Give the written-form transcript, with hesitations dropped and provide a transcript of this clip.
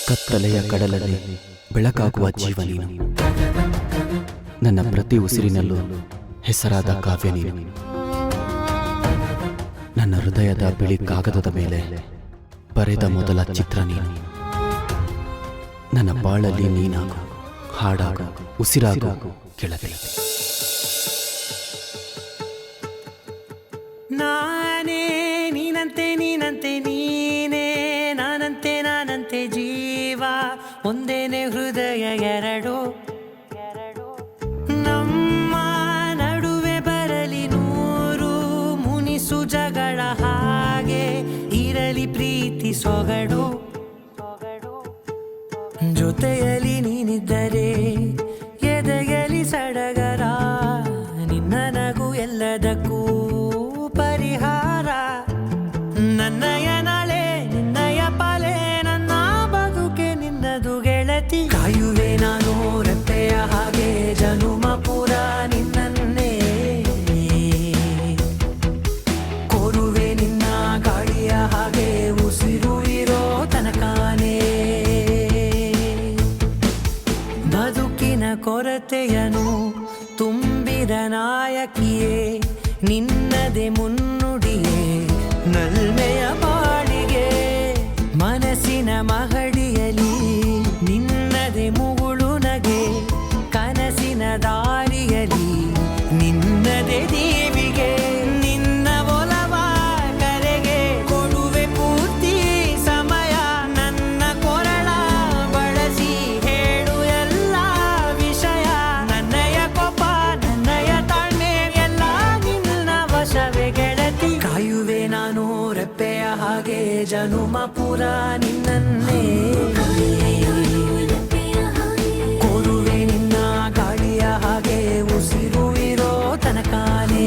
ಕತ್ತಲೆಯ ಕಡಲಲ್ಲಿ ಬೆಳಕಾಗುವ ಜೀವ ನೀನು. ನನ್ನ ಪ್ರತಿ ಉಸಿರಿನಲ್ಲೂ ಹೆಸರಾದ ಕಾವ್ಯ ನೀನು. ನನ್ನ ಹೃದಯದ ಬಿಳಿ ಕಾಗದದ ಮೇಲೆ ಬರೆದ ಮೊದಲ ಚಿತ್ರ ನೀನು. ನನ್ನ ಬಾಳಲ್ಲಿ ನೀನಾಗು, ಹಾಡಾಗು, ಉಸಿರಾಗು ಗೆಳತಿ. ನಾನೇ ನೀನಂತೆ ನೀನಂತೆ ನೀನೇ, ನಾನಂತೆ ನಾನಂತೆ ಜೀವ ಒಂದೇನೆ ಹೃದಯ ಎರಡು. ನಮ್ಮ ನಡುವೆ ಬರಲಿ ನೂರು ಮುನಿಸು ಜಗಳ, ಹಾಗೆ ಇರಲಿ ಪ್ರೀತಿ ಸೊಗಡು. ಜೊತೆಯಲ್ಲಿ ನೀನಿದ್ದರೆ ಎದೆಯಲಿ ಸಡಗರ, ನಿನ್ನ ನಗು ಎಲ್ಲದಕ್ಕೂ ಪರಿಹಾರ. ನನ್ನಯ ನಾಳೆ ನಿನ್ನಯ ಪಾಲೆ, ನನ್ನ ಬದುಕೆ ನಿನ್ನದು ಗೆಳತಿ. ಕಾಯುವೆ ನಾನು ರೆಪ್ಪೆಯ ಹಾಗೆ ಜನುಮ ಪುರ ನಿನ್ನನ್ನೇ, ಕೋರುವೆ ನಿನ್ನ ಗಾಳಿಯ ಹಾಗೆ ಉಸಿರು ಇರೋ ತನಕಾನೇ. ಬದುಕಿನ ಕೊರತೆಯನು ತುಂಬಿದ ನಾಯಕಿಯೇ, ನಿನ್ನದೆ ಮುನ್ನುಡಿಯೇ ನಲ್ಮೆಯ ಬಾಳಿಗೆ. ಮನಸ್ಸಿನ ಮಹಡಿಯಲಿ ನಿನ್ನದೆ ಮುಗುಳು ನಗೆ, ಕನಸಿನ ದಾರಿಯಲಿ ನಿನ್ನದೆ ದೀವಿಗೆ. ನಿನ್ನ ಒಲವ ಕರೆಗೆ ಕೊಡುವೆ ಪೂರ್ತಿ ಸಮಯ, ನನ್ನ ಕೊರಳ ಬಳಸಿ ಹೇಳು ಎಲ್ಲ ವಿಷಯ. ನನ್ನಯ ಕೋಪ ನನ್ನಯ ತಾಳ್ಮೆ ಎಲ್ಲ ನಿನ್ನ ವಶವೇ ಗೆಳತಿ. ಕಾಯುವೆ ನಾನು ರೆಪ್ಪೆಯ ಹಾಗೆ ಜನುಮ ಪುರ ನಿನ್ನನ್ನೇ, ಕೋರುವೆ ನಿನ್ನ ಗಾಳಿಯ ಹಾಗೆ ಉಸಿರು ಇರೋ ತನಕಾನೇ.